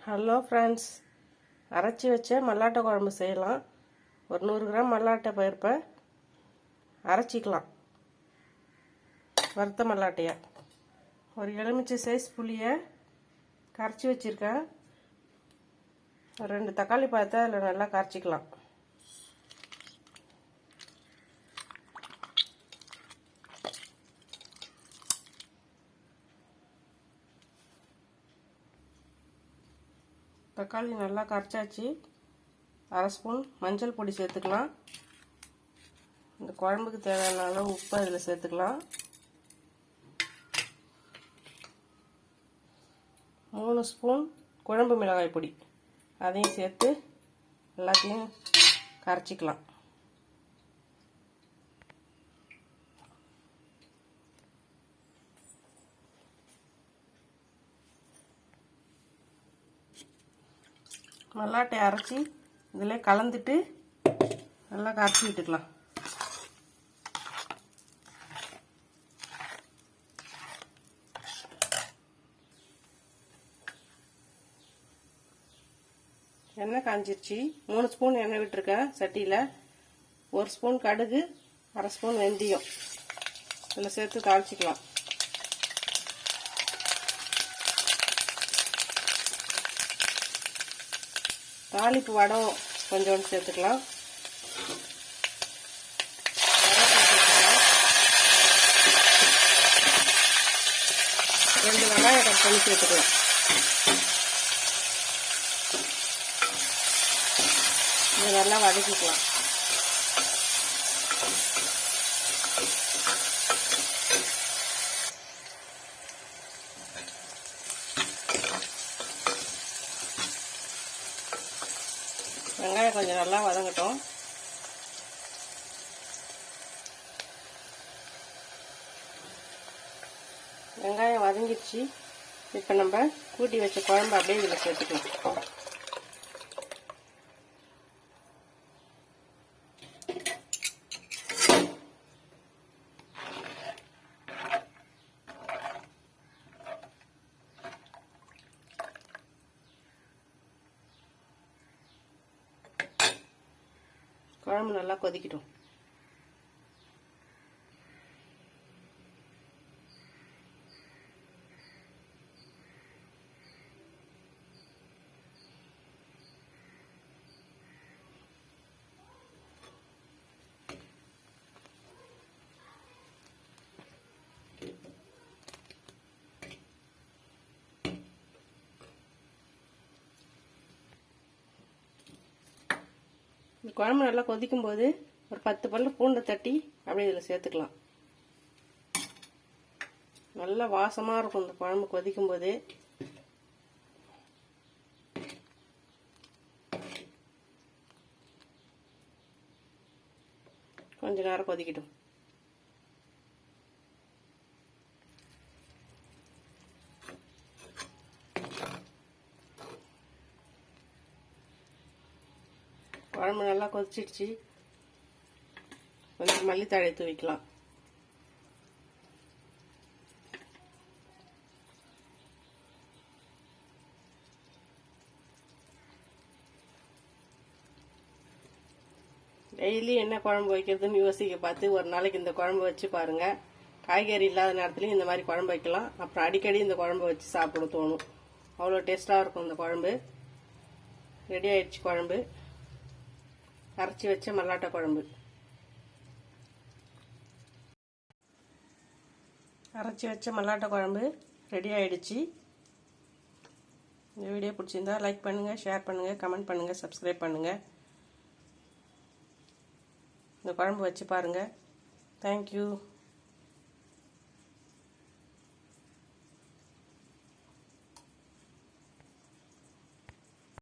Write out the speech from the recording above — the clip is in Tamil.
ஹலோ ஃப்ரெண்ட்ஸ், அரைச்சி வச்ச மல்லாட்டை குழம்பு செய்யலாம். ஒரு 100 கிராம் மல்லாட்டை பருப்பை அரைச்சிக்கலாம். வறுத்த மல்லாட்டையை ஒரு எலுமிச்சை சைஸ் புளியை கரைச்சி வச்சுருக்கேன். ஒரு 2 தக்காளி பழத்தை அதில் நல்லா கரைச்சிக்கலாம். தக்காளி நல்லா கரைச்சாச்சு. 1/2 ஸ்பூன் மஞ்சள் பொடி சேர்த்துக்கலாம். இந்த குழம்புக்கு தேவையான அளவு உப்பு அதில் சேர்த்துக்கலாம். 3 ஸ்பூன் குழம்பு மிளகாய் பொடி அதையும் சேர்த்து எல்லாத்தையும் கரைச்சிக்கலாம். மல்லாட்டை அரைச்சி இதில் கலந்துட்டு நல்லா கரைச்சி விட்டுக்கலாம். எண்ணெய் காஞ்சிருச்சு. 3 ஸ்பூன் எண்ணெய் விட்டுருக்கேன் சட்டியில். 1 ஸ்பூன் கடுகு, 1/2 ஸ்பூன் வெந்தயம் இதில் சேர்த்து தாளிச்சிக்கலாம். தாளிப்பு வடம் கொஞ்சோண்டு சேர்த்துக்கலாம். 2 வெங்காயம் கட் பண்ணி சேர்த்துக்கலாம். இதை நல்லா வதக்கிக்கலாம். வெங்காயம் கொஞ்சம் நல்லா வதங்கட்டும். வெங்காயம் வதங்கிடுச்சு. இப்போ நம்ம கூட்டி வச்ச குழம்பு அப்படியே இதில் சேர்த்துக்கலாம். குழம்பு நல்லா கொதிக்கட்டும். குழம்பு நல்லா கொதிக்கும் போது ஒரு 10 பல்லு பூண்டை தட்டி அப்படியே இதில் சேர்த்துக்கலாம். நல்லா வாசமாக இருக்கும் இந்த குழம்பு கொதிக்கும் போது. கொஞ்ச நேரம் கொதிக்கட்டும். குழம்பு நல்லா கொதிச்சிடுச்சு. கொஞ்சம் மல்லித்தழை தூவிக்கலாம். டெய்லி என்ன குழம்பு வைக்கிறதுன்னு யோசிக்க பார்த்து ஒரு நாளைக்கு இந்த குழம்பு வச்சு பாருங்க. காய்கறி இல்லாத நேரத்துலையும் இந்த மாதிரி குழம்பு வைக்கலாம். அப்புறம் அடிக்கடி இந்த குழம்பு வச்சு சாப்பிட தோணும். அவ்வளோ டேஸ்டாக இருக்கும் இந்த குழம்பு. ரெடி ஆயிடுச்சு குழம்பு. அரைச்சி வச்ச மல்லாட்டை குழம்பு. அரைச்சி வச்ச மல்லாட்டை குழம்பு ரெடி ஆயிடுச்சு. இந்த வீடியோ பிடிச்சிருந்தா லைக் பண்ணுங்கள், ஷேர் பண்ணுங்கள், கமெண்ட் பண்ணுங்கள், சப்ஸ்கிரைப் பண்ணுங்கள். இந்த குழம்பு வச்சு பாருங்கள். தேங்க்யூ.